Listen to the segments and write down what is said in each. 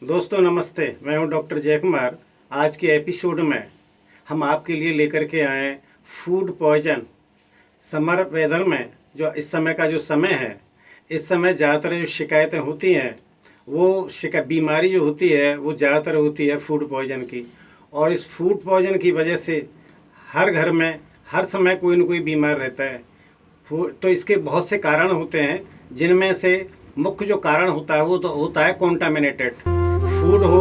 दोस्तों नमस्ते, मैं हूं डॉक्टर जयकुमार। आज के एपिसोड में हम आपके लिए लेकर के आए हैं फूड पॉइजन। समर वेदर में जो इस समय का जो समय है, इस समय ज़्यादातर जो शिकायतें होती हैं वो बीमारी जो होती है वो ज़्यादातर होती है फूड पॉइजन की। और इस फूड पॉइजन की वजह से हर घर में हर समय कोई न कोई बीमार रहता है। तो इसके बहुत से कारण होते हैं, जिनमें से मुख्य जो कारण होता है वो तो होता है कॉन्टामिनेटेड फूड हो,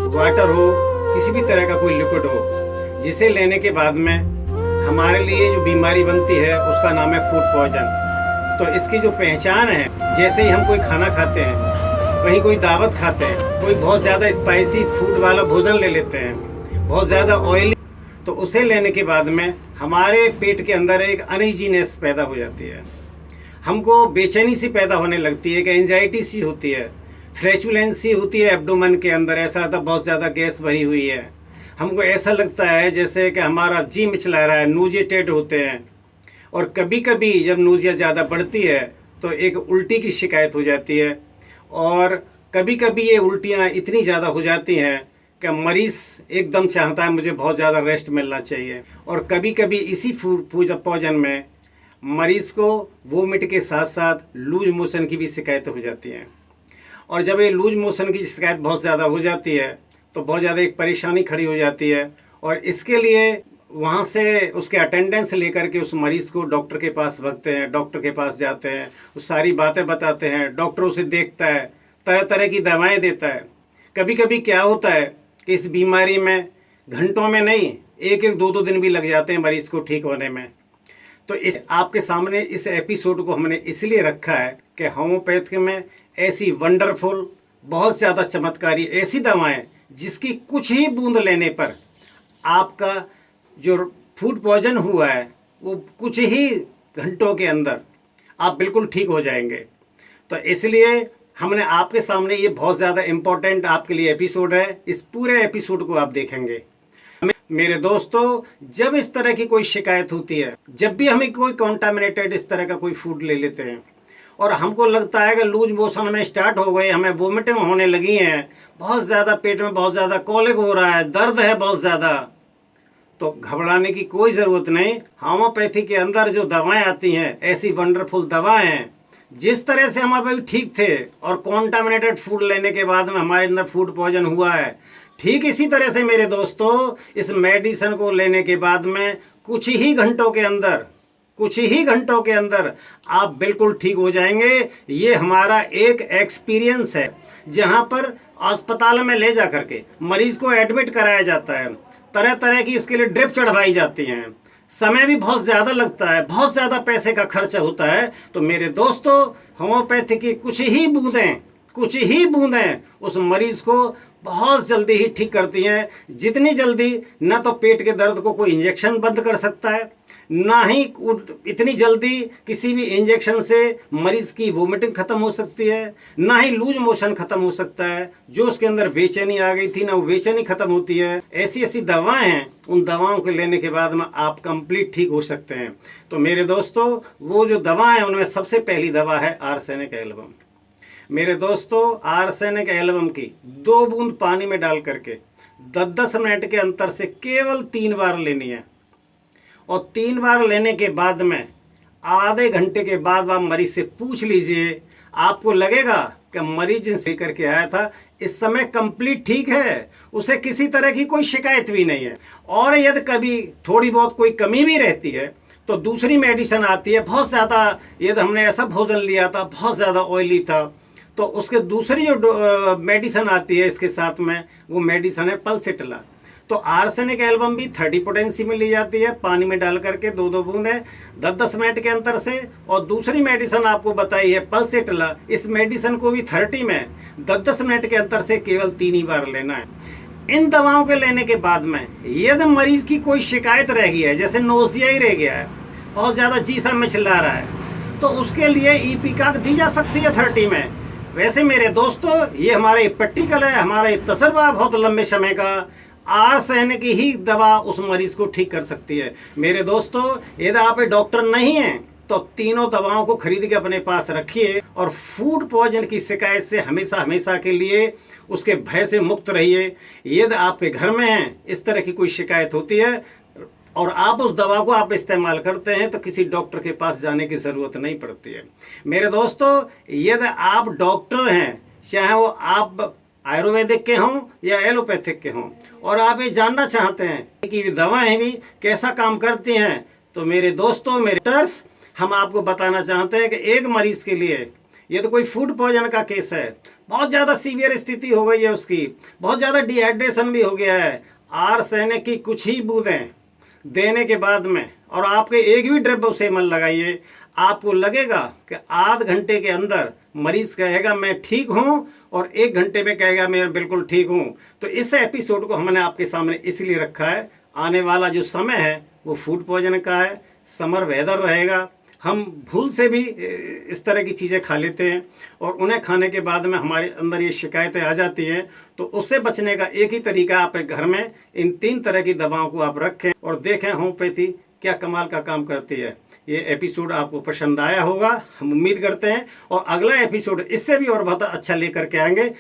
वाटर हो, किसी भी तरह का कोई लिक्विड हो, जिसे लेने के बाद में हमारे लिए जो बीमारी बनती है उसका नाम है फूड पॉइजन। तो इसकी जो पहचान है, जैसे ही हम कोई खाना खाते हैं, कहीं कोई दावत खाते हैं, कोई बहुत ज़्यादा स्पाइसी फूड वाला भोजन ले लेते हैं, बहुत ज़्यादा ऑयली, तो उसे लेने के बाद में हमारे पेट के अंदर एक अनइजीनेस पैदा हो जाती है। हमको बेचैनी सी पैदा होने लगती है, कि एंजाइटी सी होती है, फ्लैचुलेंसी होती है एब्डोमेन के अंदर, ऐसा लगता है बहुत ज़्यादा गैस भरी हुई है। हमको ऐसा लगता है जैसे कि हमारा जी मिचला रहा है, नोजिएटेड होते हैं। और कभी कभी जब नोजिया ज़्यादा बढ़ती है तो एक उल्टी की शिकायत हो जाती है। और कभी कभी ये उल्टियाँ इतनी ज़्यादा हो जाती हैं कि मरीज़ एकदम चाहता है मुझे बहुत ज़्यादा रेस्ट मिलना चाहिए। और कभी कभी इसी फूड पॉइजन में मरीज़ को वोमिट के साथ साथ लूज मोशन की भी शिकायत हो जाती हैं। और जब ये लूज मोशन की शिकायत बहुत ज़्यादा हो जाती है तो बहुत ज़्यादा एक परेशानी खड़ी हो जाती है। और इसके लिए वहाँ से उसके अटेंडेंस लेकर के उस मरीज़ को डॉक्टर के पास भगते हैं, डॉक्टर के पास जाते हैं, उस सारी बातें बताते हैं, डॉक्टर उसे देखता है, तरह तरह की दवाएं देता है। कभी कभी क्या होता है कि इस बीमारी में घंटों में नहीं, एक एक दो दो दिन भी लग जाते हैं मरीज़ को ठीक होने में। तो इस आपके सामने इस एपिसोड को हमने इसलिए रखा है कि होम्योपैथी में ऐसी वंडरफुल, बहुत ज़्यादा चमत्कारी ऐसी दवाएं जिसकी कुछ ही बूंद लेने पर आपका जो फूड पॉइजन हुआ है वो कुछ ही घंटों के अंदर आप बिल्कुल ठीक हो जाएंगे। तो इसलिए हमने आपके सामने ये बहुत ज़्यादा इम्पोर्टेंट आपके लिए एपिसोड है। इस पूरे एपिसोड को आप देखेंगे। मेरे दोस्तों, जब इस तरह की कोई शिकायत होती है, जब भी हमें कोई कॉन्टामिनेटेड इस तरह का कोई फूड ले लेते हैं और हमको लगता है कि लूज मोशन में स्टार्ट हो गए, हमें वोमिटिंग होने लगी हैं, बहुत ज़्यादा पेट में बहुत ज़्यादा कॉलिक हो रहा है, दर्द है बहुत ज़्यादा, तो घबराने की कोई ज़रूरत नहीं। होम्योपैथी के अंदर जो दवाएं आती हैं ऐसी वंडरफुल दवाएं हैं। जिस तरह से हम अभी ठीक थे और कॉन्टामिनेटेड फूड लेने के बाद में हमारे अंदर फूड पॉइजन हुआ है, ठीक इसी तरह से मेरे दोस्तों इस मेडिसिन को लेने के बाद में कुछ ही घंटों के अंदर आप बिल्कुल ठीक हो जाएंगे। ये हमारा एक एक्सपीरियंस है, जहाँ पर अस्पताल में ले जा करके मरीज़ को एडमिट कराया जाता है, तरह तरह की इसके लिए ड्रिप चढ़वाई जाती हैं, समय भी बहुत ज़्यादा लगता है, बहुत ज़्यादा पैसे का खर्चा होता है। तो मेरे दोस्तों, होम्योपैथी की कुछ ही बूंदें उस मरीज़ को बहुत जल्दी ही ठीक करती हैं। जितनी जल्दी न तो पेट के दर्द को कोई इंजेक्शन बंद कर सकता है, ना ही इतनी जल्दी किसी भी इंजेक्शन से मरीज़ की वोमिटिंग ख़त्म हो सकती है, ना ही लूज मोशन ख़त्म हो सकता है। जो उसके अंदर बेचैनी आ गई थी ना, वो बेचैनी ख़त्म होती है। ऐसी ऐसी दवाएं हैं, उन दवाओं को लेने के बाद में आप कंप्लीट ठीक हो सकते हैं। तो मेरे दोस्तों, वो जो दवा है उनमें सबसे पहली दवा है आर्सेनिक एल्बम। मेरे दोस्तों, आर्सेनिक एल्बम की 2 बूंद पानी में डाल करके 10-10 मिनट के अंतर से केवल 3 बार लेनी है। और 3 बार लेने के बाद में आधे घंटे के बाद आप मरीज से पूछ लीजिए, आपको लगेगा कि मरीज से करके आया था इस समय कंप्लीट ठीक है, उसे किसी तरह की कोई शिकायत भी नहीं है। और यदि कभी थोड़ी बहुत कोई कमी भी रहती है तो दूसरी मेडिसिन आती है। बहुत ज़्यादा यदि हमने ऐसा भोजन लिया था, बहुत ज़्यादा ऑयली था, तो उसके दूसरी जो मेडिसिन आती है इसके साथ में, वो मेडिसिन है पल्सिटिला। तो आर्सेनिक एल्बम भी 30 पोटेंसी में ली जाती है, पानी में डाल करके 2-2 बूंदें 10-10 मिनट के अंतर से। और दूसरी मेडिसिन आपको बताई है पल्सिटिला, इस मेडिसिन को भी 30 में 10-10 मिनट के अंतर से केवल 3 ही बार लेना है। इन दवाओं के लेने के बाद में यदि मरीज़ की कोई शिकायत रह गई है, जैसे नोजिया ही रह गया है, बहुत ज़्यादा जी सा मिचला रहा है, तो उसके लिए इपिकाक दी जा सकती है 30 में। वैसे मेरे दोस्तों, ये हमारा एक प्रैक्टिकल है, हमारा एक तजर्बा बहुत लंबे समय का। आर्सेनिक ही दवा उस मरीज को ठीक कर सकती है। मेरे दोस्तों, यदि आप डॉक्टर नहीं हैं तो तीनों दवाओं को खरीद के अपने पास रखिए और फूड पॉइजन की शिकायत से हमेशा हमेशा के लिए उसके भय से मुक्त रहिए। यदि आपके घर में है इस तरह की कोई शिकायत होती है और आप उस दवा को आप इस्तेमाल करते हैं तो किसी डॉक्टर के पास जाने की ज़रूरत नहीं पड़ती है। मेरे दोस्तों, यदि आप डॉक्टर हैं, चाहे वो आप आयुर्वेदिक के हों या एलोपैथिक के हों, और आप ये जानना चाहते हैं कि दवाएं भी कैसा काम करती हैं, तो मेरे दोस्तों, मेरे डॉक्टर्स, हम आपको बताना चाहते हैं कि एक मरीज़ के लिए, ये तो कोई फूड पॉइजन का केस है, बहुत ज़्यादा सीवियर स्थिति हो गई है उसकी, बहुत ज़्यादा डिहाइड्रेशन भी हो गया है, आर्सेनिक की कुछ ही बूंदें देने के बाद में, और आपके एक भी ड्रिप उसे मन लगाइए, आपको लगेगा कि आध घंटे के अंदर मरीज़ कहेगा मैं ठीक हूँ, और 1 घंटे में कहेगा मैं बिल्कुल ठीक हूँ। तो इस एपिसोड को हमने आपके सामने इसलिए रखा है, आने वाला जो समय है वो फूड पॉइजन का है, समर वेदर रहेगा, हम भूल से भी इस तरह की चीज़ें खा लेते हैं और उन्हें खाने के बाद में हमारे अंदर ये शिकायतें आ जाती हैं। तो उससे बचने का एक ही तरीका, आप घर में इन 3 तरह की दवाओं को आप रखें और देखें होम्योपैथी क्या कमाल का काम करती है। ये एपिसोड आपको पसंद आया होगा, हम उम्मीद करते हैं, और अगला एपिसोड इससे भी और बहुत अच्छा लेकर के आएंगे।